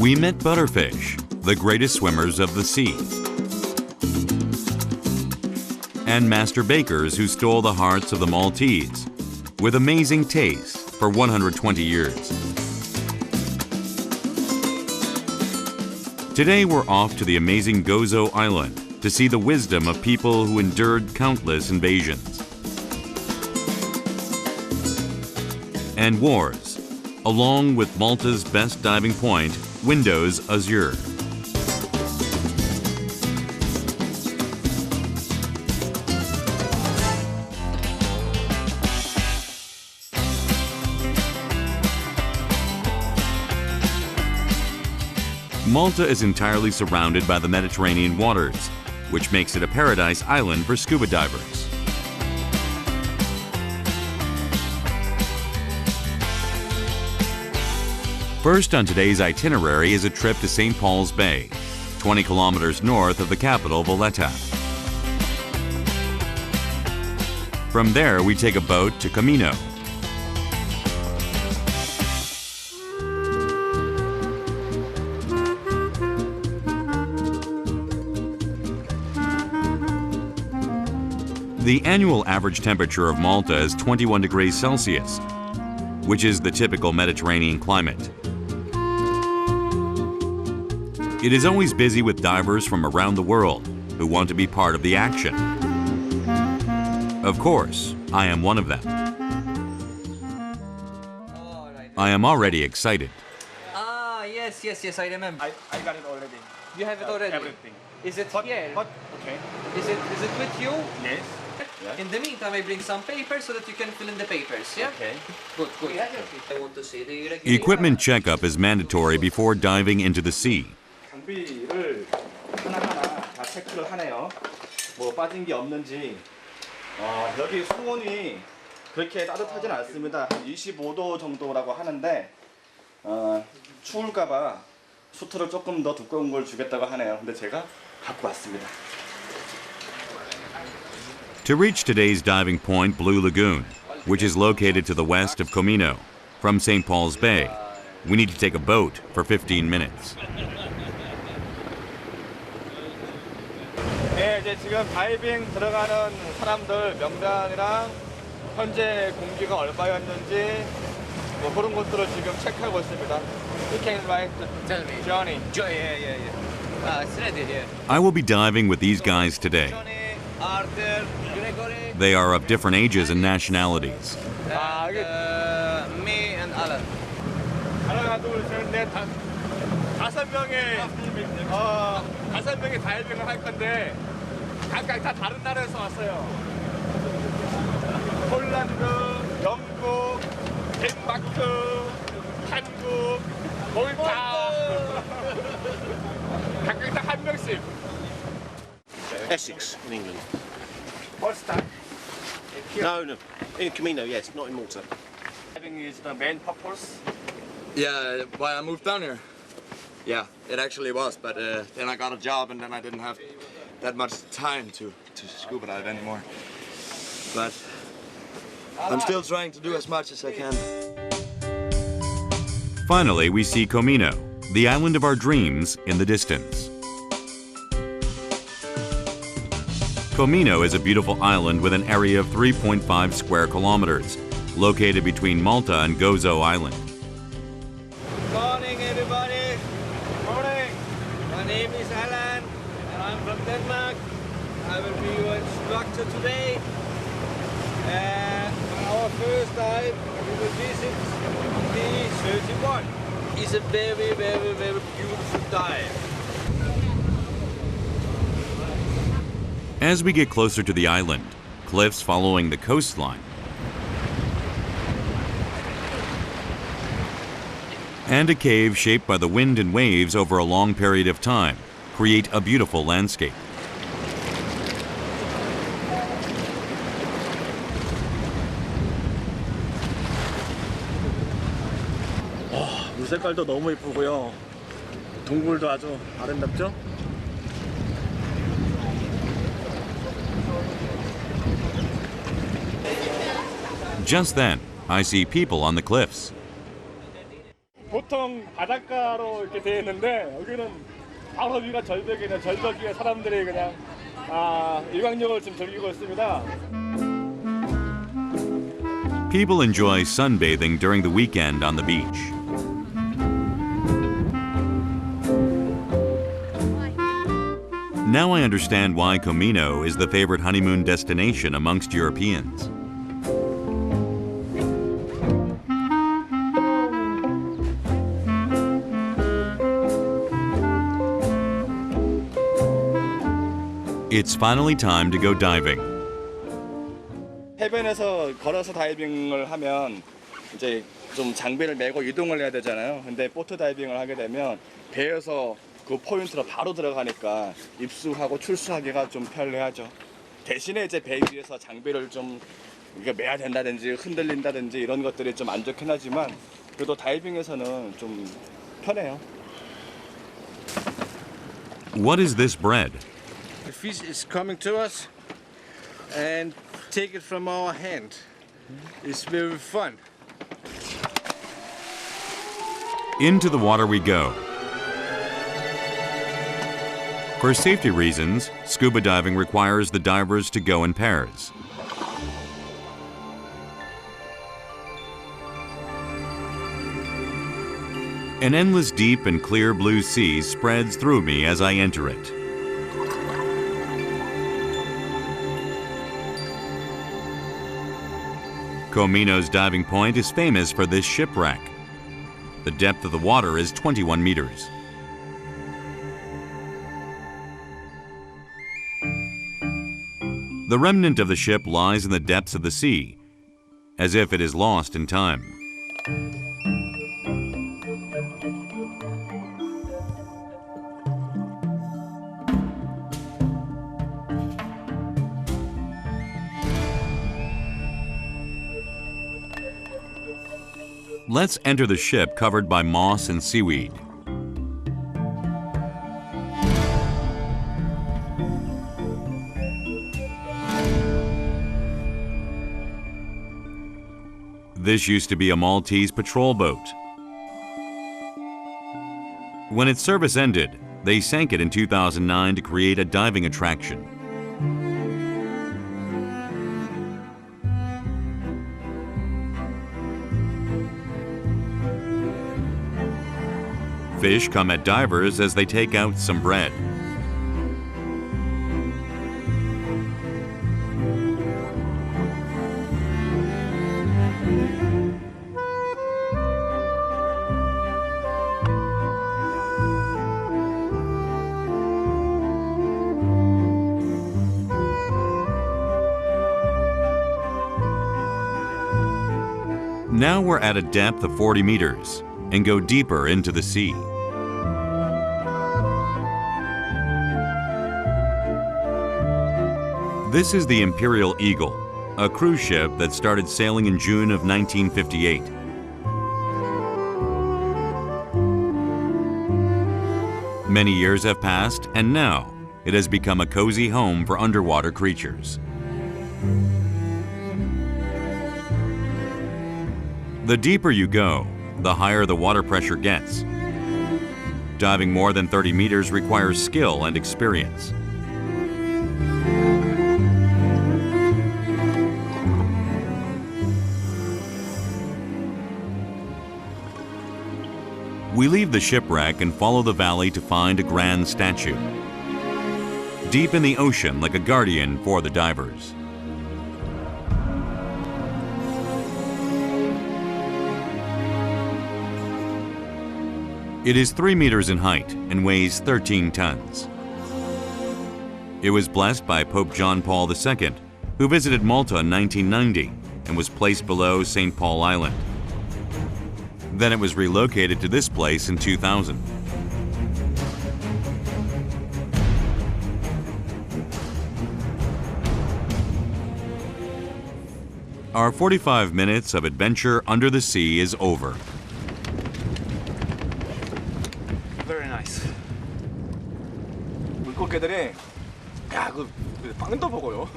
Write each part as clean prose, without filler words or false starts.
We met butterfish, the greatest swimmers of the sea, and master bakers who stole the hearts of the Maltese with amazing taste for 120 years. Today we're off to the amazing Gozo Island to see the wisdom of people who endured countless invasions and wars, along with Malta's best diving point, Windows Azure. Malta is entirely surrounded by the Mediterranean waters, which makes it a paradise island for scuba divers. First on today's itinerary is a trip to St. Paul's Bay, 20 kilometers north of the capital, Valletta. From there, we take a boat to Kamino. The annual average temperature of Malta is 21 degrees Celsius, which is the typical Mediterranean climate. It is always busy with divers from around the world who want to be part of the action. Of course, I am one of them. I am already excited. Ah, yes, I remember. I got it already. You have it already? Everything. Is it here? Okay. Is it with you? Yes. In the meantime, I bring some papers so that you can fill in the papers, yeah? Okay. Good. I want to see the Equipment checkup is mandatory before diving into the sea. 장비를 하나하나 다 체크를 하네요. 뭐 빠진 게 없는지. 여기 수온이 그렇게 따뜻하진 않습니다. 한 25도 정도라고 하는데 추울까봐 수트를 조금 더 두꺼운 걸 주겠다고 하네요. 근데 제가 갖고 왔습니다. To reach today's diving point, Blue Lagoon, which is located to the west of Kamino, from St. Paul's Bay, we need to take a boat for 15 minutes. 네, 이제 지금 다이빙 들어가는 사람들 명단이랑 현재 공기가 얼마였는지 뭐 그런 것들을 지금 체크하고 있습니다. You can write Tell me. Johnny. Yeah. It's ready here. I will be diving with these guys today. Johnny, Arthur, Gregory. They are of different ages and nationalities. Me and Alan. 하나, 둘, 셋, 넷, 다섯 명이 다이빙을 할 건데 각각 다 다른 나라에서 왔어요. 폴란드, 영국, 덴마크, 한국, 몰타. 각각 다 한 명씩. Essex, in England. What's that? No, in Kamino, yes, not in Malta. Diving is the main purpose. Yeah, why I moved down here. Yeah, it actually was, but then I got a job and then I didn't have that much time to scuba dive anymore. But I'm still trying to do as much as I can. Finally, we see Kamino, the island of our dreams, in the distance. Kamino is a beautiful island with an area of 3.5 square kilometers, located between Malta and Gozo Island. Good morning, everybody. Good morning. My name is Alan, and I'm from Denmark. I will be your instructor today. On our first dive, we will visit the 31. It's a very, very, very beautiful dive. As we get closer to the island, cliffs following the coastline, and a cave shaped by the wind and waves over a long period of time create a beautiful landscape. 물 색깔도 너무 예쁘고요. 동굴도 아주 아름답죠? Just then, I see people on the cliffs. 보통 바닷가로 이렇게 되어 있는데 여기는 바로 위가 절벽이네. 절벽 위에 사람들이 그냥 일광욕을 지금 즐기고 있습니다. People enjoy sunbathing during the weekend on the beach. Now I understand why Kamino is the favorite honeymoon destination amongst Europeans. It's finally time to go diving. 해변에서 걸어서 다이빙을 하면 이제 좀 장비를 메고 이동을 해야 되잖아요. 근데 보트 다이빙을 하게 되면 배에서 그 포인트로 바로 들어가니까 입수하고 출수하기가 좀 편리하죠. 대신에 이제 배 위에서 장비를 좀 매야 된다든지 흔들린다든지 이런 것들이 좀 안 좋긴 하지만 그래도 다이빙에서는 좀 편해요. What is this bread? The fish is coming to us and take it from our hand. It's very fun. Into the water we go. For safety reasons, scuba diving requires the divers to go in pairs. An endless deep and clear blue sea spreads through me as I enter it. Kamino's diving point is famous for this shipwreck. The depth of the water is 21 meters. The remnant of the ship lies in the depths of the sea, as if it is lost in time. Let's enter the ship covered by moss and seaweed. This used to be a Maltese patrol boat. When its service ended, they sank it in 2009 to create a diving attraction. Fish come at divers as they take out some bread. Now we're at a depth of 40 meters and go deeper into the sea. This is the Imperial Eagle, a cruise ship that started sailing in June of 1958. Many years have passed, and now it has become a cozy home for underwater creatures. The deeper you go, the higher the water pressure gets. Diving more than 30 meters requires skill and experience. We leave the shipwreck and follow the valley to find a grand statue. Deep in the ocean, like a guardian for the divers. It is 3 meters in height and weighs 13 tons. It was blessed by Pope John Paul II, who visited Malta in 1990 and was placed below St. Paul Island. Then it was relocated to this place in 2000. Our 45 minutes of adventure under the sea is over. Very nice. 물고기들이 그 빵도 먹어요.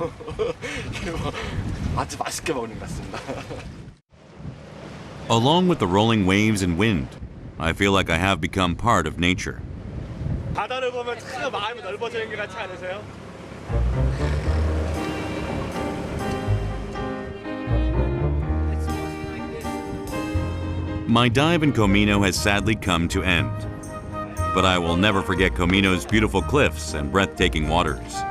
아주 맛있게 먹는 것 같습니다. Along with the rolling waves and wind, I feel like I have become part of nature. 바다를 보면 참 마음이 넓어지는 것 같지 않으세요? My dive in Kamino has sadly come to end, but I will never forget Kamino's beautiful cliffs and breathtaking waters.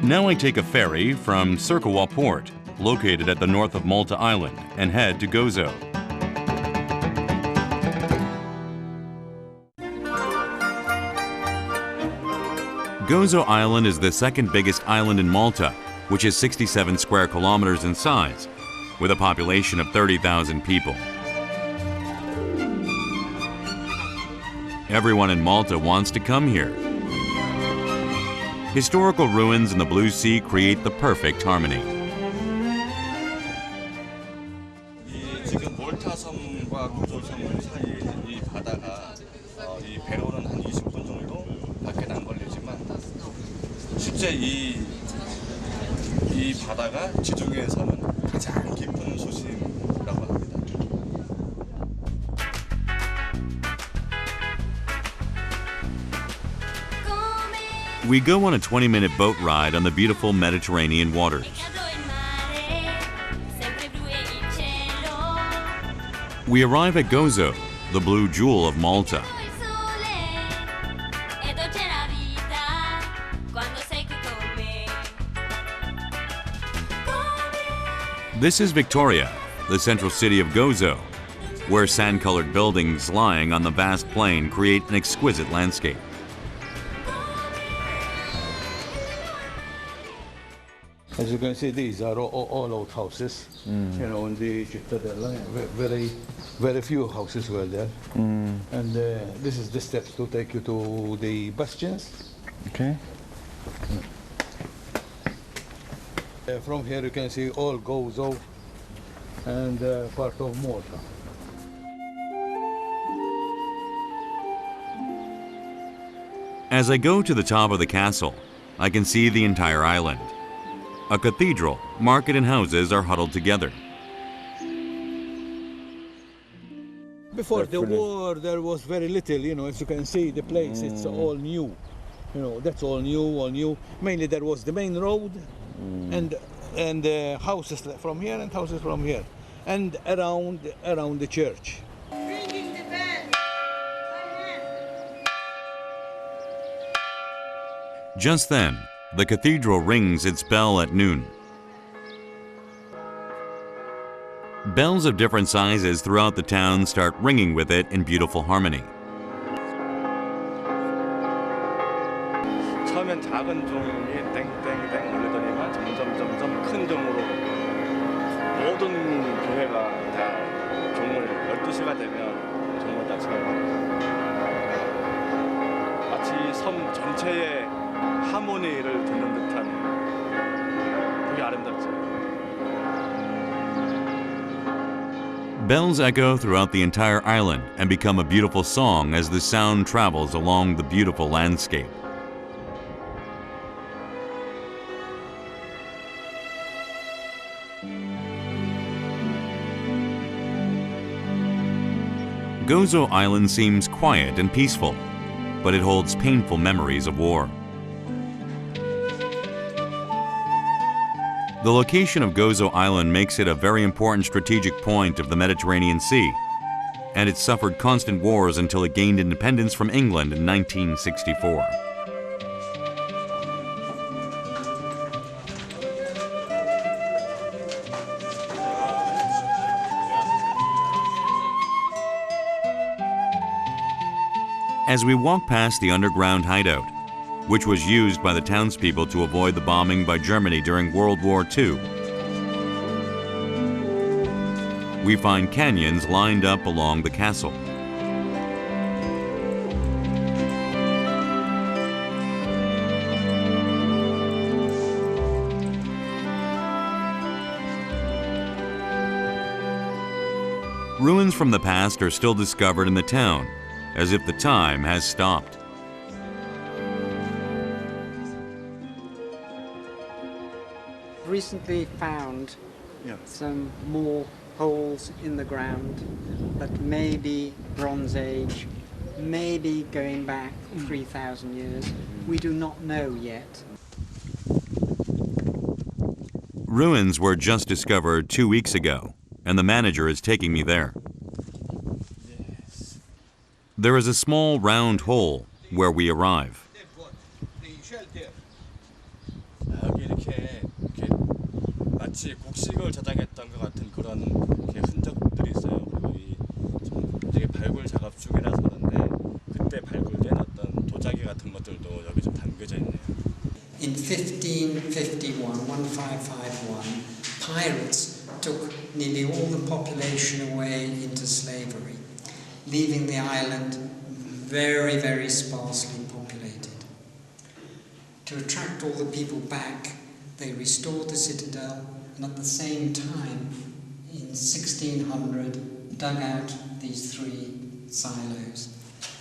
Now I take a ferry from Circawa Port, located at the north of Malta Island, and head to Gozo. Gozo Island is the second biggest island in Malta, which is 67 square kilometers in size, with a population of 30,000 people. Everyone in Malta wants to come here. Historical ruins in the blue sea create the perfect harmony. 지금 몰타 섬과 고조 섬 사이 이 바다가 이 배로는 한 20분 정도 밖에 안 걸리지만 실제 이 바다가 지중해에서는 가장 깊은 수심이라고 합니다. We go on a 20-minute boat ride on the beautiful Mediterranean waters. We arrive at Gozo, the blue jewel of Malta. This is Victoria, the central city of Gozo, where sand-colored buildings lying on the vast plain create an exquisite landscape. As you can see, these are all old houses. You know, in the Cittadella, very few houses were there. And this is the steps to take you to the bastions. Okay. From here you can see all Gozo and part of Malta. As I go to the top of the castle, I can see the entire island. A cathedral, market and houses are huddled together. Before the war, there was very little, you know, as you can see, the place, it's all new. You know, that's all new. Mainly there was the main road and houses from here and houses from here. And around the church. Ringing the bell. Just then, the cathedral rings its bell at noon. Bells of different sizes throughout the town start ringing with it in beautiful harmony. 처음엔 작은 종이 땡땡땡 울리더니만 점점 큰 종으로 모든 교회가 다 종을 12시가 되면 종을 다 쳐요. 마치 섬 전체의 하모니를 듣는 듯한 되게 아름답죠. Bells echo throughout the entire island and become a beautiful song as the sound travels along the beautiful landscape. Gozo Island seems quiet and peaceful, but it holds painful memories of war. The location of Gozo Island makes it a very important strategic point of the Mediterranean Sea, and it suffered constant wars until it gained independence from England in 1964. As we walk past the underground hideout, which was used by the townspeople to avoid the bombing by Germany during World War II, we find canyons lined up along the castle. Ruins from the past are still discovered in the town, as if the time has stopped. recently found Yeah. some more holes in the ground that may be Bronze Age, maybe going back 3,000 years. We do not know yet. Ruins were just discovered 2 weeks ago, and the manager is taking me there. There is a small round hole where we arrive. 여기 이렇게 마치 곡식을 저장했던 것 같은 그런 이렇게 흔적들이 있어요. 그리고 좀 되게 발굴 작업 중이라서 그런데 그때 발굴된 어떤 도자기 같은 것들도 여기 좀 담겨져 있네요. In 1551, pirates took nearly all the population away into slavery, leaving the island very, very sparsely populated. To attract all the people back, they restored the citadel and at the same time, in 1600, dug out these 3 silos.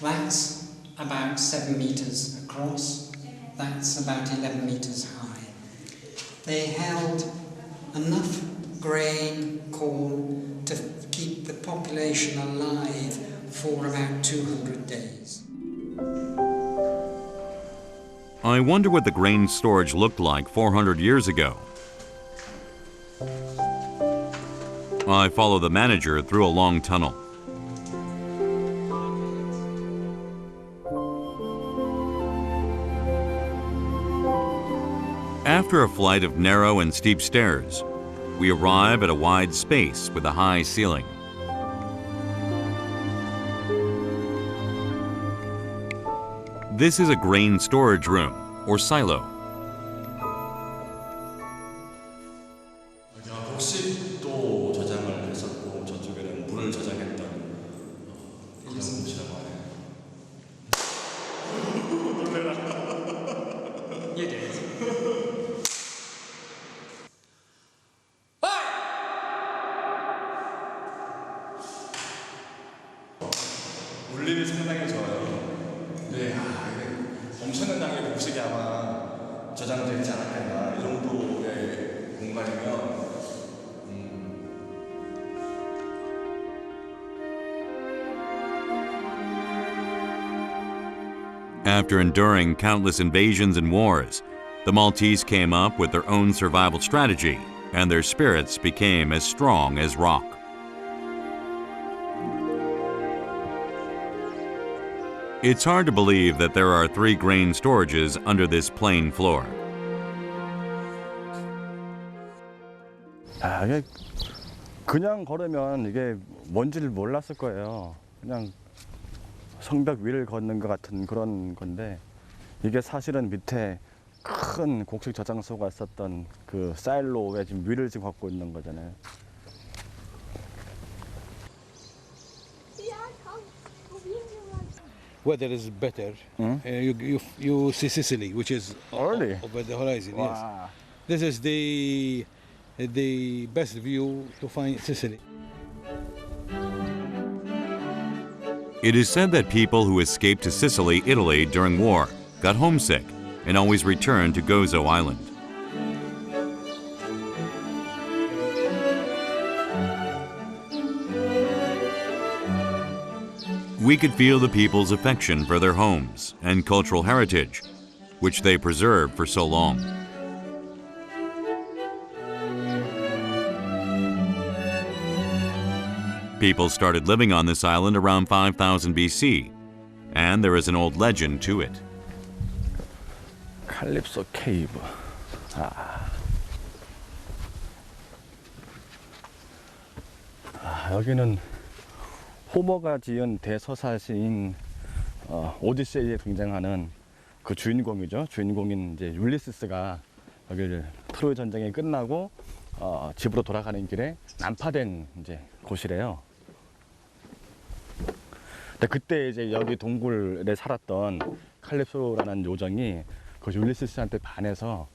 That's about 7 meters across, that's about 11 meters high. They held enough grain, corn, to keep the population alive for about 200 days. I wonder what the grain storage looked like 400 years ago. I follow the manager through a long tunnel. After a flight of narrow and steep stairs, we arrive at a wide space with a high ceiling. This is a grain storage room, or silo. 여기가 곡식도 저장을 했었고 저쪽에는 물을 저장했던 그런 곳이라고 하네요. You did. 울림이 상당히 좋아요. 네, 엄청난 양의 곡식이 아마 저장되어 있지 않았겠나. 이 정도의 공간이면 After enduring countless invasions and wars, the Maltese came up with their own survival strategy, and their spirits became as strong as rock. It's hard to believe that there are 3 grain storages under this plain floor. 아, 이게 그냥 걸으면 이게 뭔지를 몰랐을 거예요. 그냥 성벽 위를 걷는 것 같은 그런 건데 이게 사실은 밑에 큰 곡식 저장소가 있었던 그 사일로의 지금 위를 지금 걷고 있는 거잖아요. Weather is better. You see Sicily, which is Really? over the horizon. Wow. Yes, this is the best view to find Sicily. It is said that people who escaped to Sicily, Italy during war got homesick and always returned to Gozo Island. We could feel the people's affection for their homes and cultural heritage, which they preserved for so long. People started living on this island around 5000 BC, and there is an old legend to it. Calypso Cave. 여기는 호머가 지은 대서사시인 오디세이에 등장하는 그 주인공이죠. 주인공인 이제 율리시스가 여기를 트로이 전쟁이 끝나고 집으로 돌아가는 길에 난파된 이제 곳이래요. 근데 그때 이제 여기 동굴에 살았던 칼립소라는 요정이 그 율리시스한테 반해서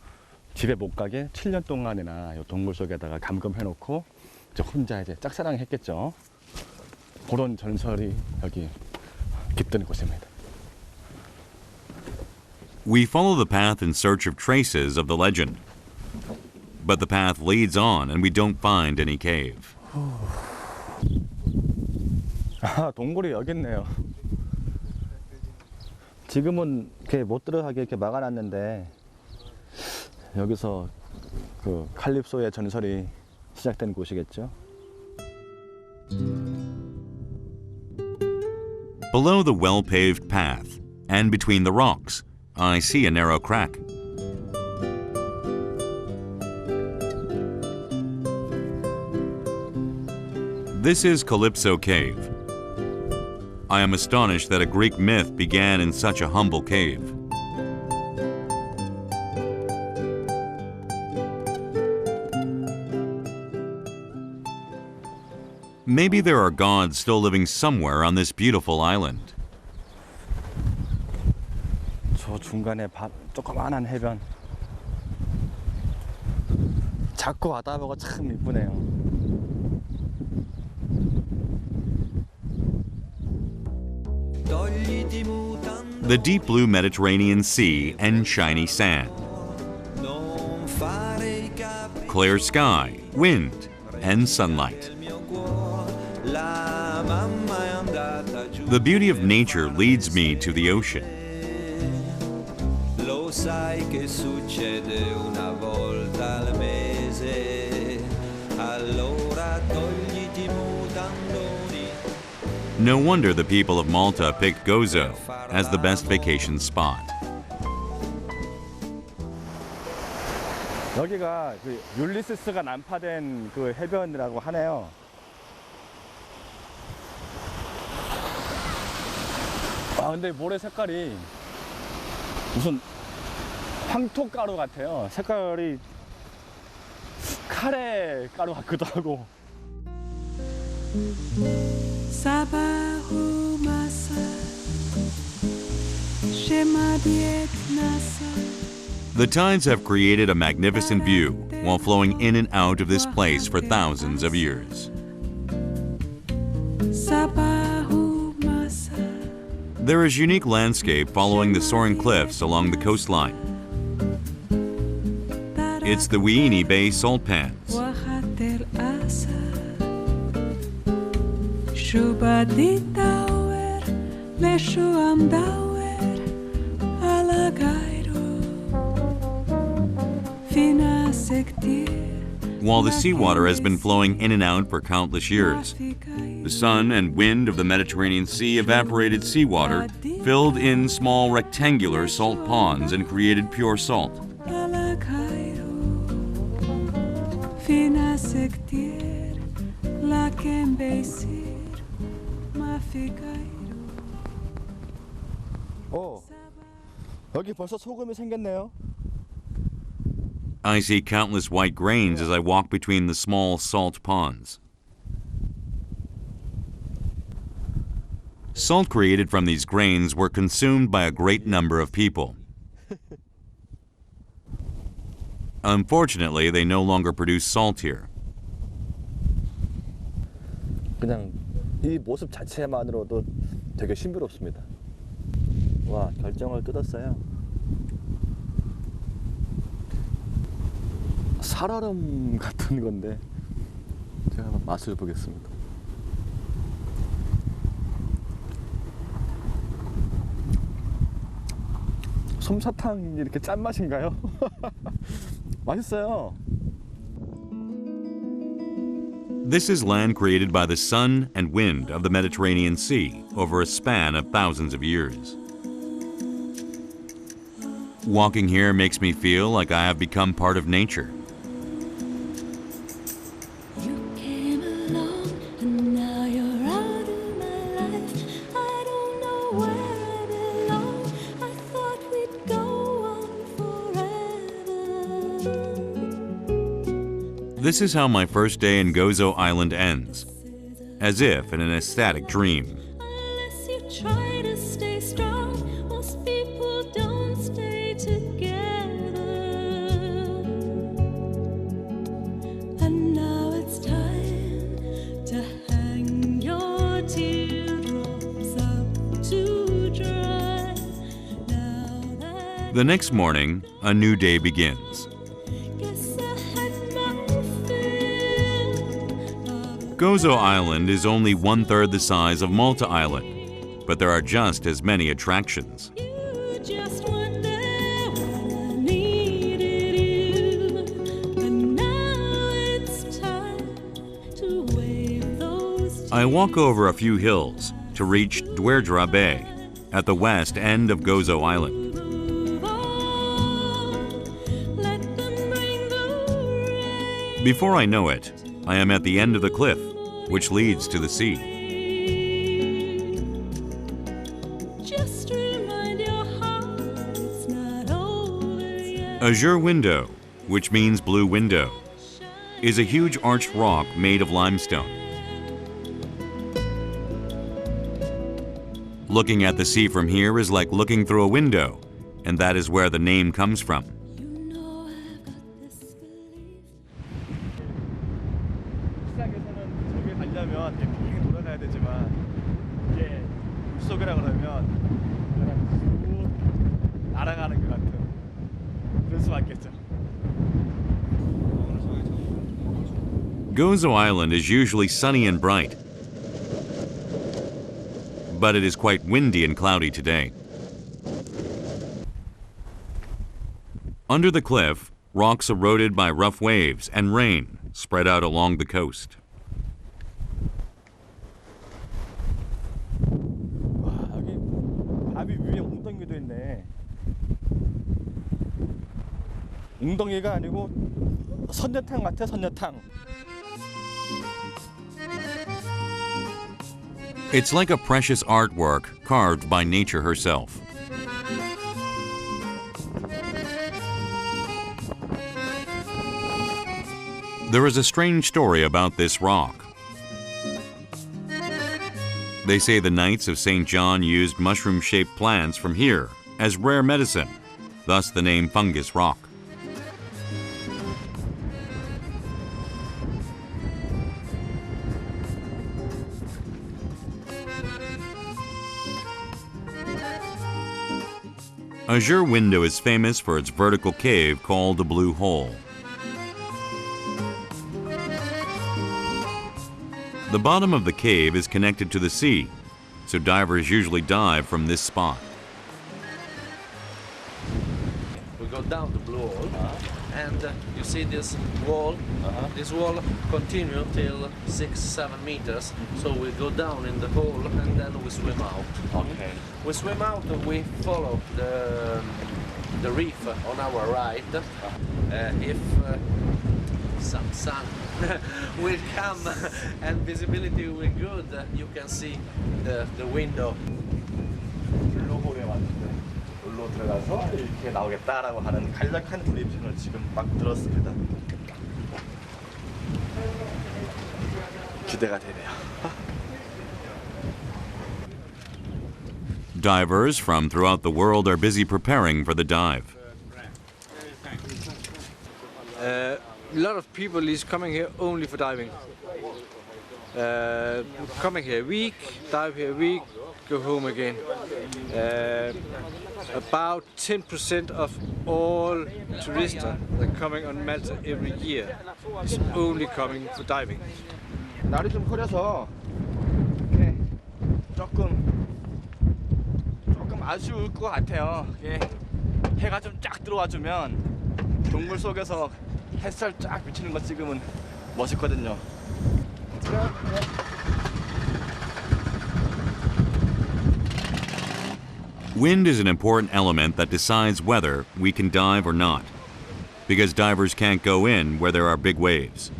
집에 못 가게 7년 동안이나 이 동굴 속에다가 감금해놓고 이제 혼자 이제 짝사랑했겠죠. 그런 전설이 여기 깃든 곳입니다. We follow the path in search of traces of the legend. but the path leads on and we don't find any cave. 아, 동굴이 여기 있네요. 지금은 이렇게 못 들어가게 이렇게 막아놨는데 여기서 그 칼립소의 전설이 시작된 곳이겠죠. Below the well-paved path and between the rocks, I see a narrow crack. This is Calypso Cave. I am astonished that a Greek myth began in such a humble cave. Maybe there are gods still living somewhere on this beautiful island. 저 중간에 조그만한 해변. 작고 바다보고 참 이쁘네요. The deep blue Mediterranean Sea and shiny sand. Clear sky, wind, and sunlight. The beauty of nature leads me to the ocean. No wonder the people of Malta picked Gozo as the best vacation spot. 여기가 그 율리시스가 난파된 그 해변이라고 하네요. 아, 근데 모래 색깔이 무슨 황토가루 같아요. 색깔이 카레 가루 같기도 하고. The tides have created a magnificent view while flowing in and out of this place for thousands of years. There is unique landscape following the soaring cliffs along the coastline. It's the Dwejra Bay salt pans. While the seawater has been flowing in and out for countless years, the sun and wind of the Mediterranean Sea evaporated seawater, filled in small rectangular salt ponds, and created pure salt. 여기 벌써 소금이 생겼네요. I see countless white grains as I walk between the small salt ponds. Salt created from these grains were consumed by a great number of people. Unfortunately, they no longer produce salt here. 그냥 이 모습 자체만으로도 되게 신비롭습니다. 와, 결정을 뜯었어요. 살얼음 같은 건데 제가 한번 맛을 보겠습니다. 솜사탕이 이렇게 짠맛인가요? 맛있어요. This is land created by the sun and wind of the Mediterranean Sea over a span of thousands of years. Walking here makes me feel like I have become part of nature. This is how my first day in Gozo Island ends, as if in an ecstatic dream. The next morning, a new day begins. Gozo Island is only 1/3 the size of Malta Island, but there are just as many attractions. I walk over a few hills to reach Dwejra Bay at the west end of Gozo Island. Before I know it, I am at the end of the cliff, which leads to the sea. Azure Window, which means blue window, is a huge arched rock made of limestone. Looking at the sea from here is like looking through a window, and that is where the name comes from. 시작에서는 저기 가려면 빙 돌아가야 되지만 이게 물속이라 그러면 그냥 쭉 날아가는 것 같은 그럴 수밖에 없죠. Gozo Island is usually sunny and bright, but it is quite windy and cloudy today. Under the cliff, rocks eroded by rough waves and rain spread out along the coast. 와, 여기 바위 위에 웅덩이도 있네. 웅덩이가 아니고 선녀탕 같아, 선녀탕. It's like a precious artwork carved by nature herself. There is a strange story about this rock. They say the Knights of St. John used mushroom-shaped plants from here as rare medicine, thus the name Fungus Rock. Azure Window is famous for its vertical cave called the Blue Hole. The bottom of the cave is connected to the sea, so divers usually dive from this spot. We go down the blue hole, and you see this wall. This wall continues till 6-7 meters. So we go down in the hole and then we swim out. Okay. We swim out. We follow the reef on our right. If some sun will come and visibility will good, you can see the window. 블루홀에 왔는데 물로 들어가서 이렇게 나오겠다라고 하는 간략한 브리핑을 지금 막 들었습니다. 기대가 되네요. Divers from throughout the world are busy preparing for the dive. A lot of people is coming here only for diving. Coming here a week, dive here a week, go home again. About 10% of all tourists that are coming on Malta every year is only coming for diving. 날이 좀 흐려서 이렇게 조금 아쉬울 것 같아요. 이게 해가 좀 쫙 들어와주면 동물 속에서 햇살 쫙 비치는 거 찍으면 멋있거든요. Wind is an important element that decides whether we can dive or not, because divers can't go in where there are big waves.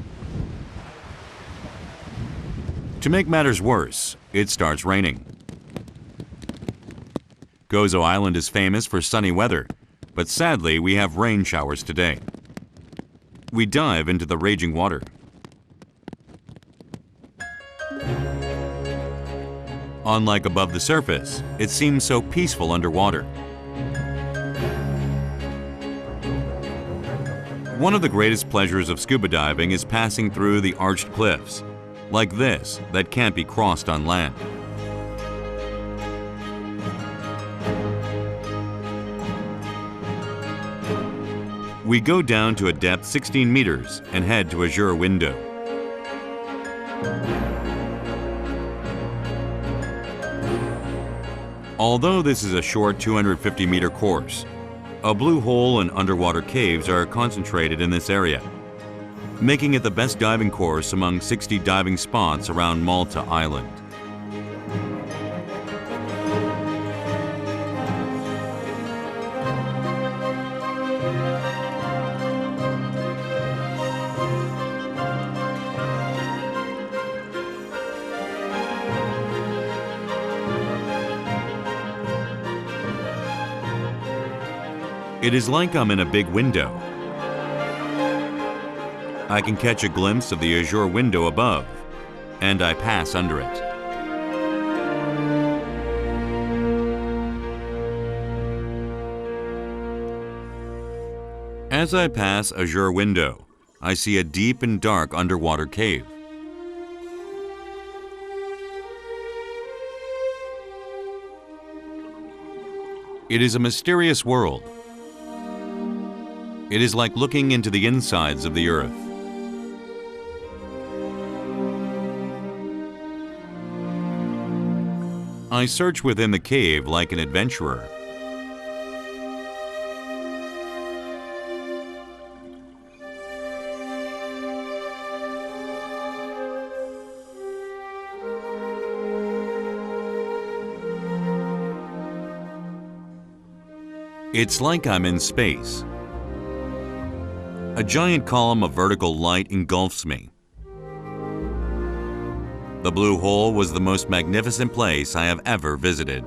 To make matters worse, it starts raining. Gozo Island is famous for sunny weather, but sadly we have rain showers today. We dive into the raging water. Unlike above the surface, it seems so peaceful underwater. One of the greatest pleasures of scuba diving is passing through the arched cliffs, like this, that can't be crossed on land. We go down to a depth 16 meters and head to Azure Window. Although this is a short 250-meter course, a blue hole and underwater caves are concentrated in this area, making it the best diving course among 60 diving spots around Malta Island. It is like I'm in a big window. I can catch a glimpse of the azure window above, and I pass under it. As I pass azure window, I see a deep and dark underwater cave. It is a mysterious world. It is like looking into the insides of the earth. I search within the cave like an adventurer. It's like I'm in space. A giant column of vertical light engulfs me. The blue hole was the most magnificent place I have ever visited.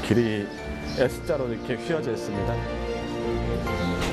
길이 S자로 이렇게 휘어져 있습니다.